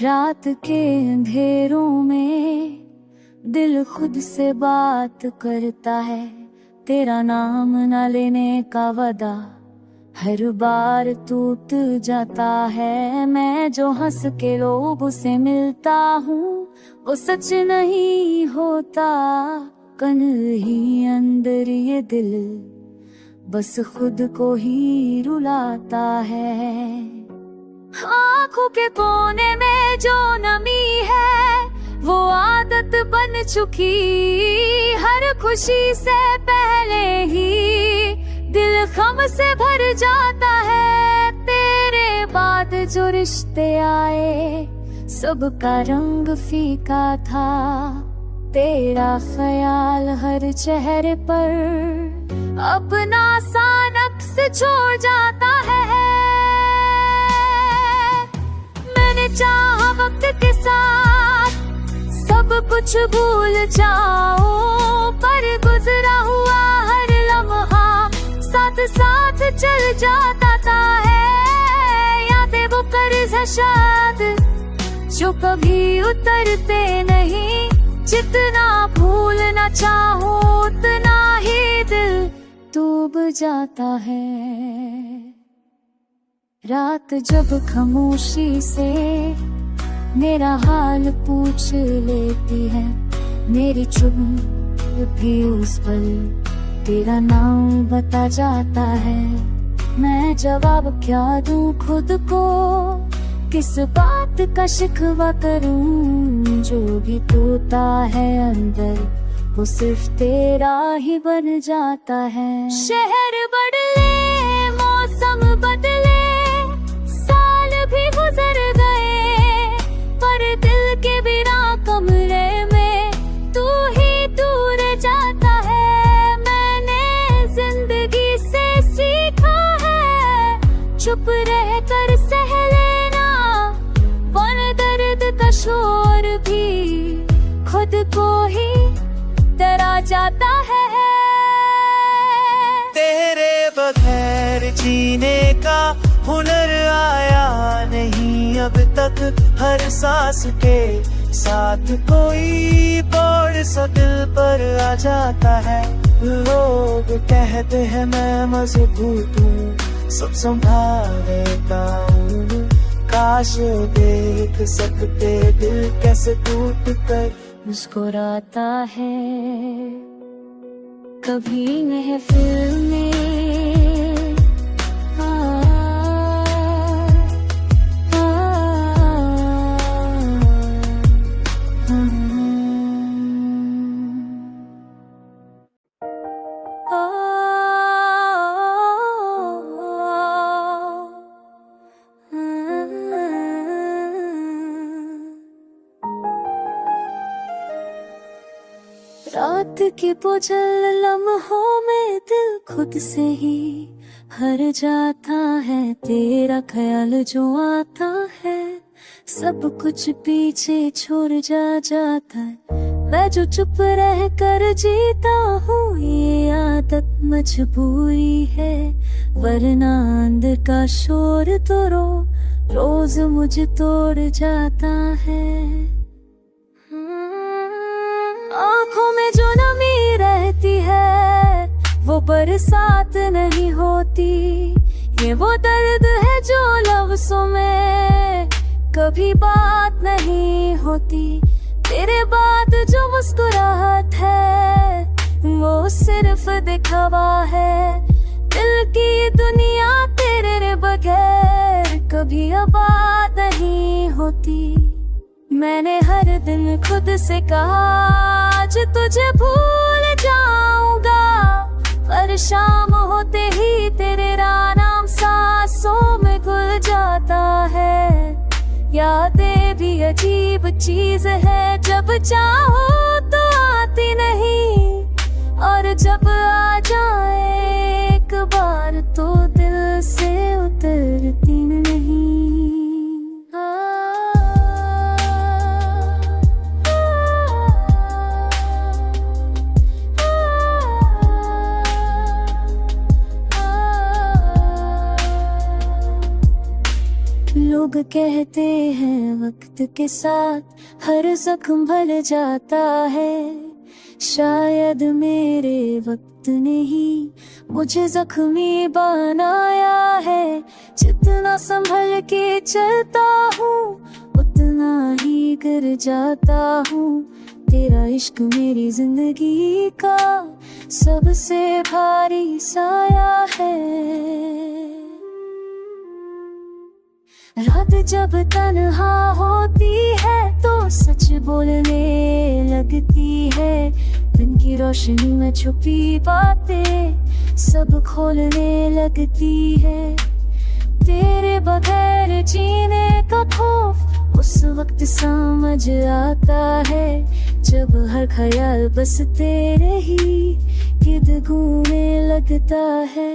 रात के अंधेरों में दिल खुद से बात करता है, तेरा नाम न लेने का वादा हर बार टूट जाता है। मैं जो हंस के लोगों से मिलता हूँ वो सच नहीं होता, कन ही अंदर ये दिल बस खुद को ही रुलाता है। आँखों के कोने में जो नमी है वो आदत बन चुकी, हर खुशी से पहले ही दिल गम से भर जाता है। तेरे बाद जो रिश्ते आए सबका रंग फीका था, तेरा ख्याल हर चेहरे पर अपना सा नक्श छोड़ जाता है। मैंने चाहा वक्त के साथ सब कुछ भूल जाओ, पर गुजरा हुआ हर लम्हा साथ साथ चल जाता है। यादें वो कर्ज है शायद जो कभी उतरते नहीं, जितना भूलना चाहो उतना ही दिल डूब जाता है। रात जब खामोशी से मेरा हाल पूछ लेती है, मेरी चुप भी उस पल तेरा नाम बता जाता है। मैं जवाब क्या दूं खुद को, किस बात का शिकवा करूं, जो भी टूटा है अंदर वो सिर्फ तेरा ही बन जाता है। शहर बदले, मौसम बदले, साल भी गुजर गए, पर दिल के बिना कमरे में तू ही दूर जाता है। मैंने जिंदगी से सीखा है चुप रह कर सह लेना, वन दर्द का शोर भी खुद को ही डरा जाता है। तेरे बगैर जीने का हुनर आया नहीं अब तक, हर सांस के साथ कोई बोझ सा दिल पर आ जाता है। लोग कहते हैं मैं मजबूत हूँ, सब संभाल लेता हूँ, काश देख सकते दिल कैसे टूट कर मुस्कुराता है। कभी महफिल में रात के बोझल लम्हों में दिल खुद से ही हर जाता है। तेरा ख्याल जो आता है सब कुछ पीछे छोड़ जाता है। मैं जो चुप रह कर जीता हूँ ये आदत मजबूरी है, वरना अंदर का शोर तो रोज मुझे तोड़ जाता है। आँखों में जो नमी रहती है वो बरसात नहीं होती, ये वो दर्द है जो लफ्ज़ों में कभी बात नहीं होती। तेरे बाद जो मुस्कुराहट है वो सिर्फ दिखावा है, दिल की दुनिया तेरे बगैर कभी आबाद नहीं होती। मैंने हर दिन खुद से कहा आज तुझे भूल जाऊंगा, पर शाम होते ही तेरा नाम सांसों में घुल जाता है। यादें भी अजीब चीज है, जब चाहो तो आती नहीं, और जब आ जाए एक बार तो दिल से उतरती नहीं। लोग कहते हैं वक्त के साथ हर जख्म भर जाता है, शायद मेरे वक्त ने ही मुझे जख्मी बनाया है। जितना संभल के चलता हूँ उतना ही गिर जाता हूँ, तेरा इश्क मेरी जिंदगी का सबसे भारी साया है। रात जब तन्हा होती है तो सच बोलने लगती है, दिन की रोशनी में छुपी बातें सब खोलने लगती है। तेरे बगैर जीने का खौफ उस वक्त समझ आता है, जब हर ख्याल बस तेरे ही गिर्द घूमने लगता है।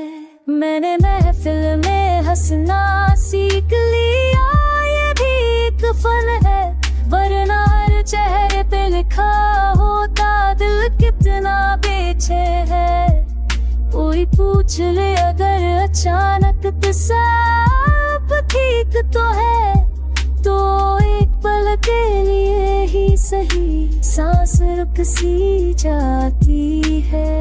मैंने महफिल में हंसना सीख लिया, ये भी एक फन है, वरना हर चेहरे पे लिखा होता दिल कितना बेचैन है। कोई पूछ ले अगर अचानक तो सब ठीक तो है, तो एक पल के लिए ही सही सांस रुक सी जाती है।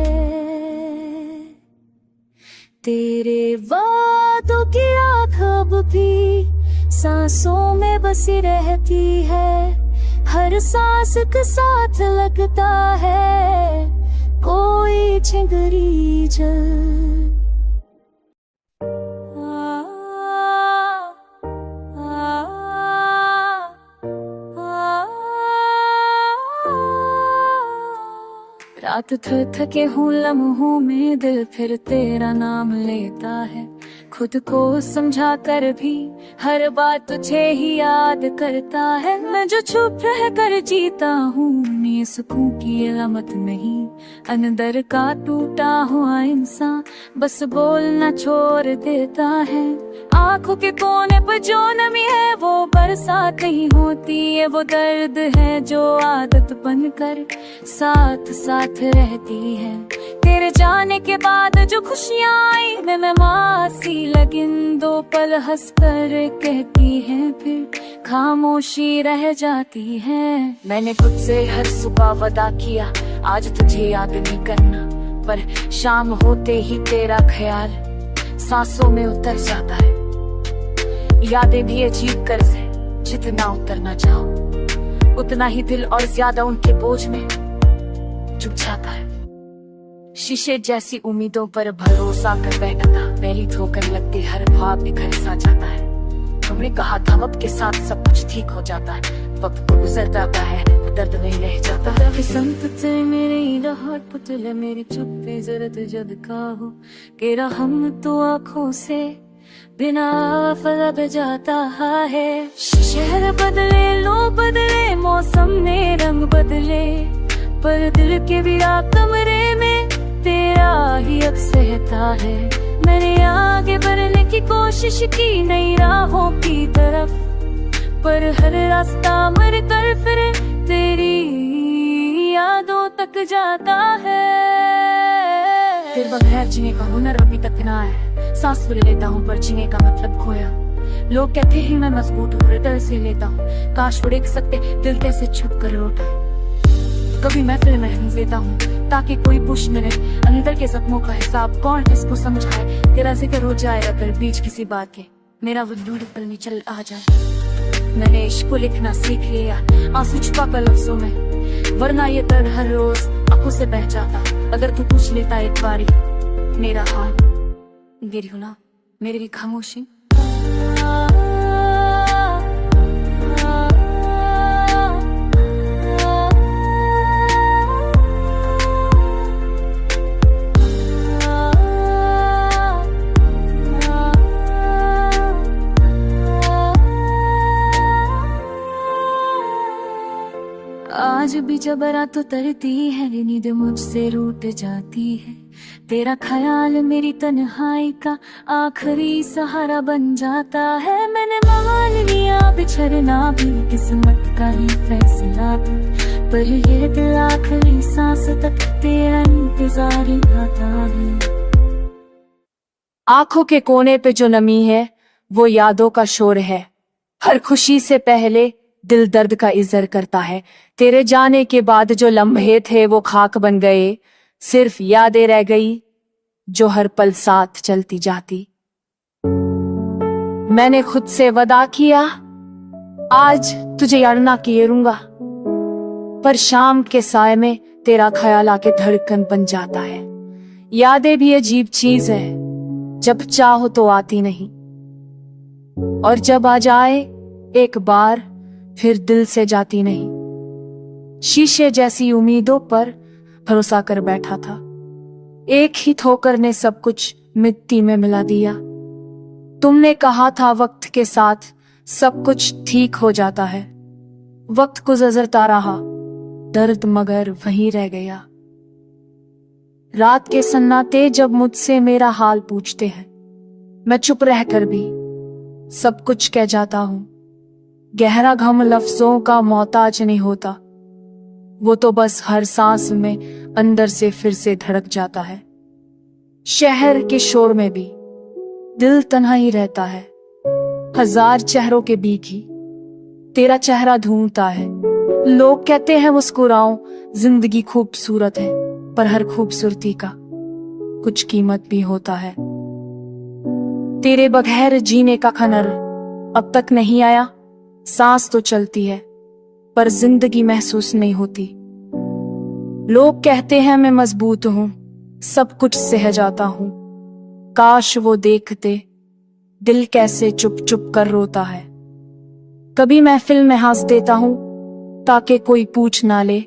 तेरे वादों की आँख अब भी सांसों में बसी रहती है, हर सांस के साथ लगता है कोई चिंगारी जल। रात थके हूँ लम्हों में दिल फिर तेरा नाम लेता है, खुद को समझा कर भी हर बात तुझे ही याद करता है। मैं जो चुप रह कर जीता हूँ ये सुकून की अलामत नहीं, अंदर का टूटा हुआ इंसान बस बोलना छोड़ देता है। आँखों के कोने पर जो नमी है वो बरसात नहीं होती है, वो दर्द है जो आदत बनकर साथ साथ रहती है। तेरे जाने के बाद जो खुशियाँ आई मैं मासी लगिन दो पल हंस कर कहती है, फिर खामोशी रह जाती है। मैंने खुद से हर सुबह वादा किया आज तुझे याद नहीं करना, पर शाम होते ही तेरा ख्याल सांसों में उतर जाता है। यादें भी अजीब कर्ज है, जितना उतरना चाहो उतना ही दिल और ज्यादा उनके बोझ में चुप जाता है। शीशे जैसी उम्मीदों पर भरोसा कर बैठा था, पहली ठोकर लगती हर ख्वाब बिखर सा जाता है। तुमने कहा था वक्त के साथ सब कुछ ठीक हो जाता है, वक्त तो गुजर जाता है दर्द नहीं रह जाता है। संत से मेरी राहत पुतले मेरी चुप्पी जरूरत जद का हो केरा हम तो आँखों से बिना फलब जाता है। शहर बदले लो बदले मौसम ने रंग बदले, पर दिल के विरा कमरे में तेरा ही अक्स रहता है। मैंने आगे बढ़ने की कोशिश की नई राहों की तरफ, पर हर रास्ता मर कर फिर तेरी यादों तक जाता है। तेरे बगैर जीने का हुनर अभी तक ना है, सांस ले लेता हूँ पर जीने का मतलब खोया। लोग कहते हैं मैं मजबूत हूँ हृदय से लेता हूँ, काश वो देख सकते दिल कैसे छुप कर रोता। कभी महफिल में हंस देता हूँ ताकि कोई पूछ न ले, अंदर के जख्मों का हिसाब कौन इसको समझाए। तेरा जिक्र हो जाए अगर बीच किसी बात के, मेरा वजूद पल में चल आ जाए। मैंने इश्क को लिखना सीख लिया आंसू छुपा कर लफ्जों में, वरना ये दर्द हर रोज आंखों से बह जाता। अगर तू पूछ लेता एक बारी मेरा हाल, मेरी हुना मेरी खामोशी। आज भी जब रात उतरती है नींद मुझसे रूठ जाती है, तेरा ख्याल मेरी तन्हाई का आखिरी सहारा बन जाता है। मैंने मान लिया बिछड़ना भी किस्मत का ही फैसला था, पर ये दिल आखिरी सांस तक तेरा इंतजार आता है। आंखों के कोने पे जो नमी है वो यादों का शोर है, हर खुशी से पहले दिल दर्द का इजहार करता है। तेरे जाने के बाद जो लम्हे थे वो खाक बन गए, सिर्फ यादें रह गई जो हर पल साथ चलती जाती। मैंने खुद से वादा किया आज तुझे याद ना किए रहूंगा, पर शाम के साय में तेरा ख्याल आके धड़कन बन जाता है। यादें भी अजीब चीज है, जब चाहो तो आती नहीं, और जब आ जाए एक बार फिर दिल से जाती नहीं। शीशे जैसी उम्मीदों पर भरोसा कर बैठा था, एक ही ठोकर ने सब कुछ मिट्टी में मिला दिया। तुमने कहा था वक्त के साथ सब कुछ ठीक हो जाता है, वक्त गुजरता रहा, दर्द मगर वहीं रह गया। रात के सन्नाटे जब मुझसे मेरा हाल पूछते हैं, मैं चुप रहकर भी सब कुछ कह जाता हूं। गहरा गम लफ्जों का मोहताज नहीं होता, वो तो बस हर सांस में अंदर से फिर से धड़क जाता है। शहर के शोर में भी दिल तन्हा ही रहता है, हजार चेहरों के बीच ही तेरा चेहरा ढूंढता है। लोग कहते हैं मुस्कुराओ, जिंदगी खूबसूरत है, पर हर खूबसूरती का कुछ कीमत भी होता है। तेरे बगैर जीने का खनर अब तक नहीं आया, सांस तो चलती है पर जिंदगी महसूस नहीं होती। लोग कहते हैं मैं मजबूत हूं, सब कुछ सह जाता हूं, काश वो देखते दिल कैसे चुप चुप कर रोता है। कभी महफिल में हंस देता हूं ताकि कोई पूछ ना ले,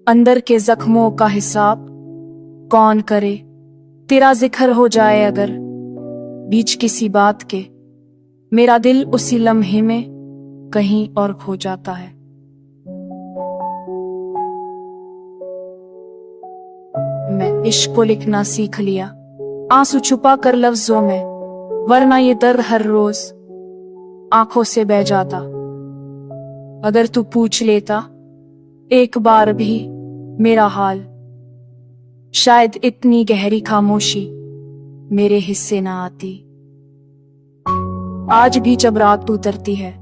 अंदर के जख्मों का हिसाब कौन करे। तेरा जिक्र हो जाए अगर बीच किसी बात के, मेरा दिल उसी लम्हे में कहीं और खो जाता है। मैं इश्क को लिखना सीख लिया, आंसू छुपा कर लफ्जों में, वरना ये दर्द हर रोज आंखों से बह जाता। अगर तू पूछ लेता एक बार भी मेरा हाल, शायद इतनी गहरी खामोशी मेरे हिस्से ना आती। आज भी जब रात उतरती है,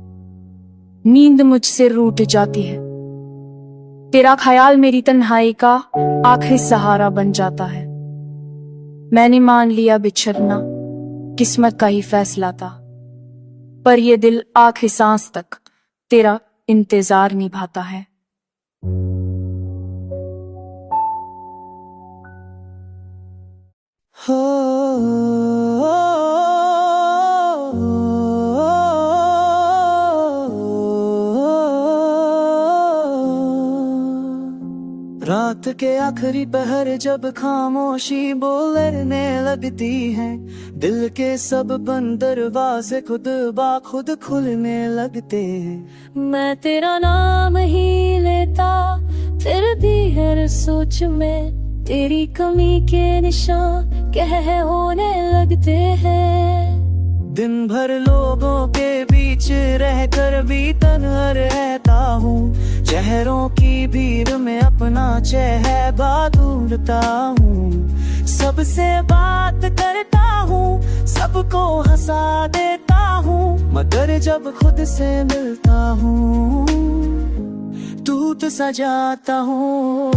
नींद मुझसे रूठ जाती है, तेरा ख्याल मेरी तन्हाई का आखिरी सहारा बन जाता है। मैंने मान लिया बिछड़ना किस्मत का ही फैसला था, पर ये दिल आखिरी सांस तक तेरा इंतजार निभाता है। रात के आखिरी पहर जब खामोशी बोलने लगती है, दिल के सब बंद दरवाजे खुद बाखुद खुलने लगते हैं। मैं तेरा नाम ही लेता फिर भी हर सोच में तेरी कमी के निशान कह होने लगते हैं। दिन भर लोगों के बीच रहकर भी तन्हा रहता हूँ, चेहरों की भीड़ में अपना चेहरा ढूंढता हूँ। सबसे बात करता हूँ, सबको हंसा देता हूँ, मगर जब खुद से मिलता हूँ टूट सा जाता हूँ।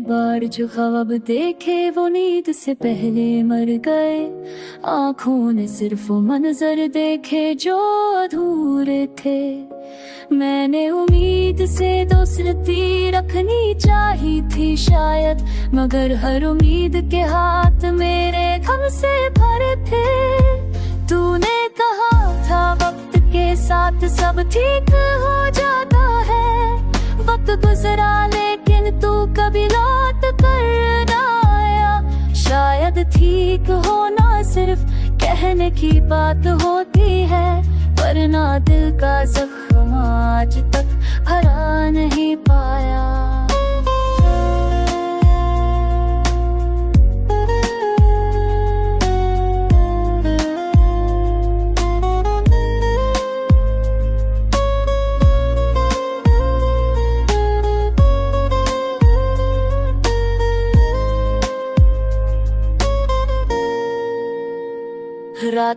बार जो ख्वाब देखे वो नींद से पहले मर गए, आंखों ने सिर्फ वो मंजर देखे जो अधूरे थे। मैंने उम्मीद से दोस्ती रखनी चाही थी शायद, मगर हर उम्मीद के हाथ मेरे गम से भरे थे। तूने कहा था वक्त के साथ सब ठीक हो जाता है, वक्त गुजरा लेकिन तू कभी लौट कर ना आया। शायद ठीक होना सिर्फ कहने की बात होती है, वरना दिल का जख्म आज तक भरा नहीं पाया।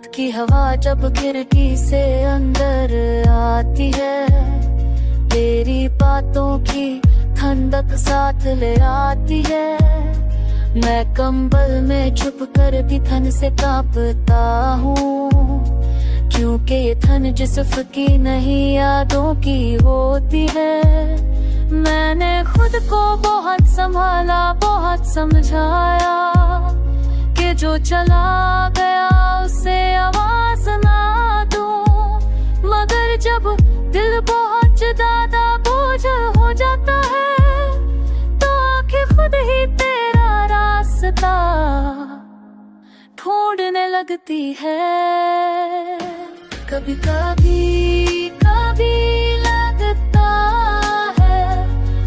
रात की हवा जब खिड़की से अंदर आती है, तेरी बातों की ठंडक साथ ले आती है। मैं कंबल में छुप कर भी ठंड से कांपता हूँ, क्योंकि ये ठंड जिस्म की नहीं यादों की होती है। मैंने खुद को बहुत संभाला, बहुत समझाया कि जो चला गया उसे आवाज ना दूं, मगर जब दिल बहुत ज्यादा बोझल हो जाता है तो आंखें खुद ही तेरा रास्ता ढूंढने लगती है। कभी कभी कभी लगता है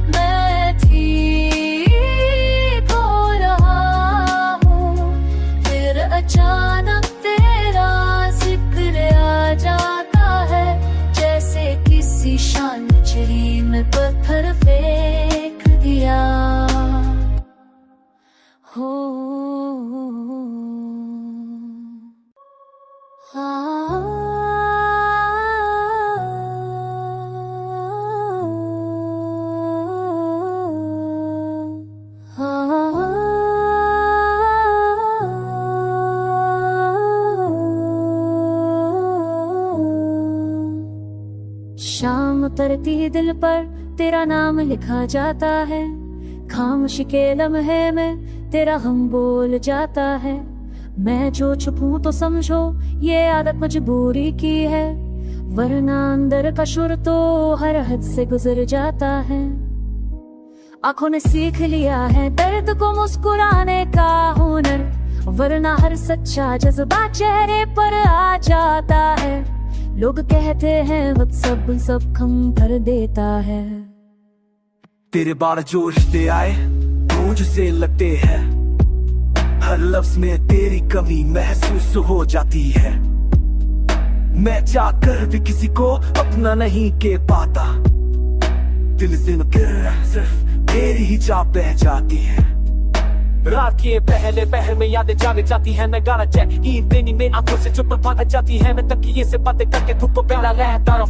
मैं ठीक हो रहा हूँ, फिर अचानक तेरा जिक्र आ जाता है, जैसे किसी शांचरी में पत्थर फेंक दिया हो। शाम उतरती दिल पर तेरा नाम लिखा जाता है, खामोशी के लम्हे में तेरा हम बोल जाता है। मैं जो छुपूं तो समझो ये आदत मजबूरी की है, वरना अंदर का शुर तो हर हद से गुजर जाता है। आंखों ने सीख लिया है दर्द को मुस्कुराने का हुनर, वरना हर सच्चा जज्बा चेहरे पर आ जाता है। लोग कहते हैं वक्त सब खम कर देता है। तेरे बार जो रिश्ते आए बोझ से लगते हैं, हर लफ्ज में तेरी कमी महसूस हो जाती है। मैं चाहकर भी किसी को अपना नहीं के पाता, दिल से सिर्फ तेरी ही चाह बह जाती है। रात के पहले पहर में यादें जाग जाती है, नगारा चेक ईद देनी में आंखों से चुप भाग जाती है। मैं तकिए से बातें करके खुद को प्यारा रहता रहा।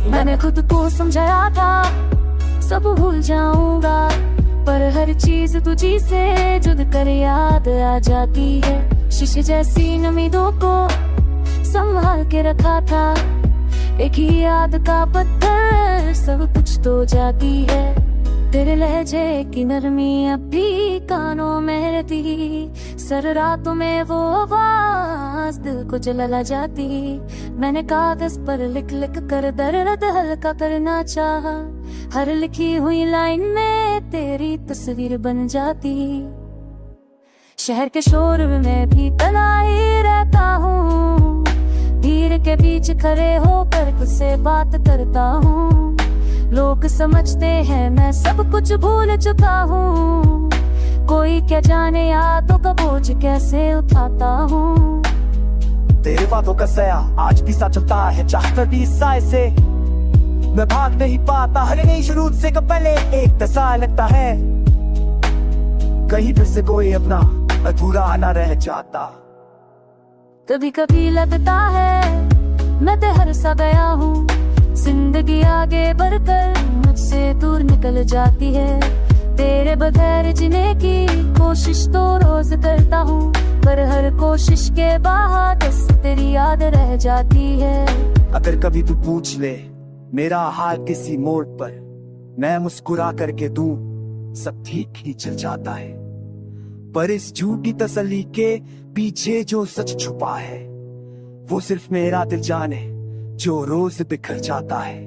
मैंने खुद को समझाया था सब भूल जाऊंगा, पर हर चीज तुझी से जुद कर याद आ जाती है। शीशे जैसी उम्मीदों को संभाल के रखा था, एक ही याद का पत्थर सब कुछ तो जाती है। तेरे लहजे की नरमी अब भी कानों में रहती, सर रातों में वो आवाज दिल को जला जाती। मैंने कागज पर लिख लिख कर दर्द हल्का करना चाहा, हर लिखी हुई लाइन में तेरी तस्वीर बन जाती। शहर के शोर में भी तनाई रहता हूँ, भीड़ के बीच खड़े होकर खुद से बात करता हूँ। लोग समझते हैं मैं सब कुछ भूल चुका हूँ, कोई क्या जाने यादों का बोझ कैसे उठाता हूँ। तेरे बातों का सया आज भी साथ चलता है, चाहकर भी साए से मैं भाग नहीं पाता। हर नई शुरू से पहले एक तसा लगता है, कहीं फिर से कोई अपना अधूरा ना रह जाता। कभी कभी लगता है मैं ते हर सा गया हूँ, जिंदगी आगे बढ़कर मुझसे दूर निकल जाती है। तेरे बगैर जीने की कोशिश तो रोज करता हूँ, पर हर कोशिश के बाद तेरी याद रह जाती है। अगर कभी तू पूछ ले मेरा हाल किसी मोड़ पर, मैं मुस्कुरा करके दूं सब ठीक ही चल जाता है। पर इस झूठी तसल्ली के पीछे जो सच छुपा है, वो सिर्फ मेरा दिल जाने जो रोज बिखर जाता है।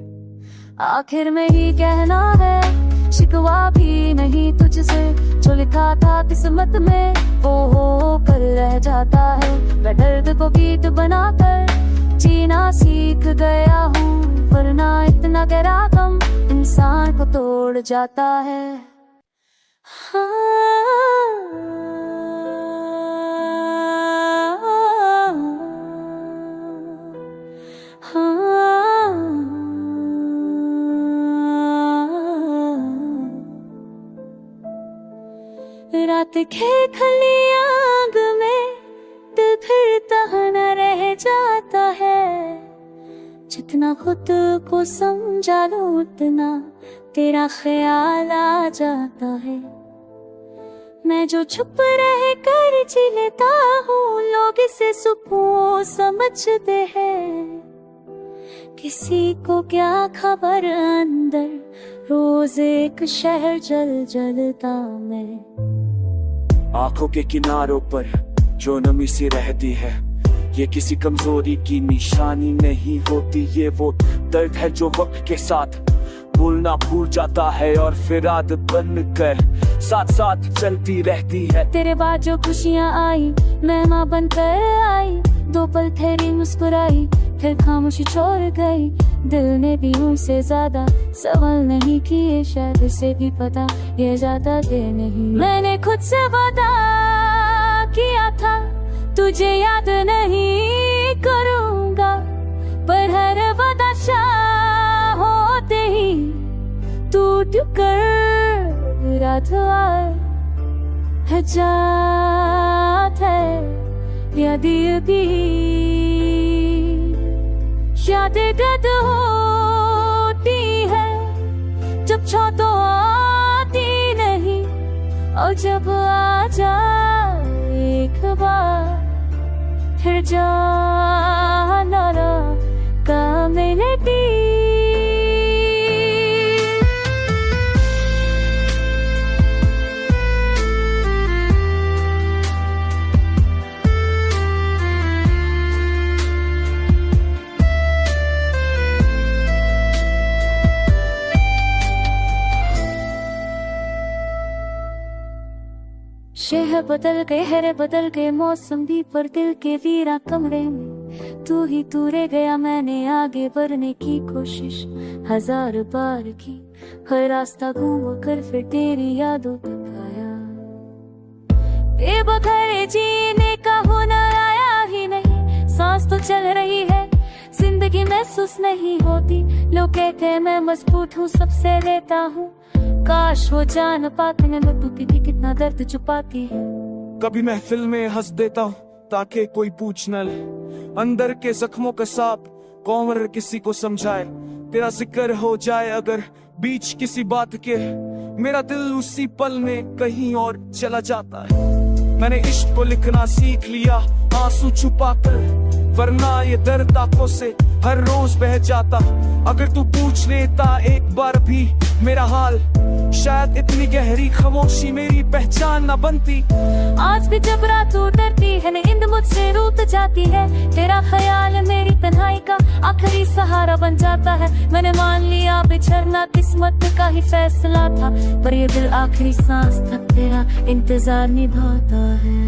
आखिर में ही कहना है शिकवा भी नहीं तुझसे, जो लिखा था किस्मत में वो हो कर रह जाता है। मैं दर्द को गीत बनाकर जीना सीख गया हूँ, वरना इतना गहरा गम इंसान को तोड़ जाता है। रात के खली आग में दिल फिरता है, जितना खुद को समझा लो उतना तेरा ख्याल आ जाता है। मैं जो छुप रह कर जी लेता हूँ, लोग इसे सुकून समझते हैं। किसी को क्या खबर अंदर रोज एक शहर जल जलता मैं। आंखों के किनारों पर जो नमी सी रहती है, ये किसी कमजोरी की निशानी नहीं होती। ये वो दर्द है जो वक्त के साथ भूलना भूल जाता है और फिर आदत बनकर साथ साथ चलती रहती है। तेरे बाद जो खुशियाँ आई मेहमान बनकर आई, दो पल ठहरी मुस्कुराई फिर खामोशी छोड़ गई। दिल ने भी उनसे ज्यादा सवाल नहीं किए, शायद उसे भी पता ये ज्यादा दे नहीं। मैंने खुद से वादा किया था तुझे याद नहीं करूंगा, पर हर वादा शाह होते ही टूट कर रात है जात है। यदि भी यादें गद होती है, जब छो तो आती नहीं, और जब आ जाए एक बार फिर जाना का मिलती। शहर बदल गए, हरे बदल गए, मौसम भी, पर दिल के वीरा कमरे में तू ही तू रह गया। मैंने आगे बढ़ने की कोशिश हजार बार की, हर रास्ता घूम कर फिर तेरी यादों तक आया। बेबखैर जीने का हुनर आया ही नहीं, सांस तो चल रही है, जिंदगी महसूस नहीं होती। लोग कहते हैं मैं मजबूत हूँ, सबसे लेता हूँ, काश वो जान पाते मैं तू भी कितना दर्द छुपाती है। कभी महफिल में हंस देता हूँ ताकि कोई पूछ न ले, अंदर के जख्मों का सांप कौन किसी को समझाए। तेरा जिक्र हो जाए अगर बीच किसी बात के, मेरा दिल उसी पल में कहीं और चला जाता है। मैंने इश्क को लिखना सीख लिया आंसू छुपाकर, वरना ये दर्द आंखों से हर रोज बह जाता। अगर तू पूछ लेता एक बार भी मेरा हाल, शायद इतनी गहरी खामोशी मेरी पहचान न बनती। आज भी जब रात उतरती है नींद मुझसे रूठ जाती है, तेरा ख्याल मेरी तन्हाई का आखिरी सहारा बन जाता है। मैंने मान लिया बिछड़ना किस्मत का ही फैसला था, पर ये दिल आखिरी सांस तक तेरा इंतजार निभाता है।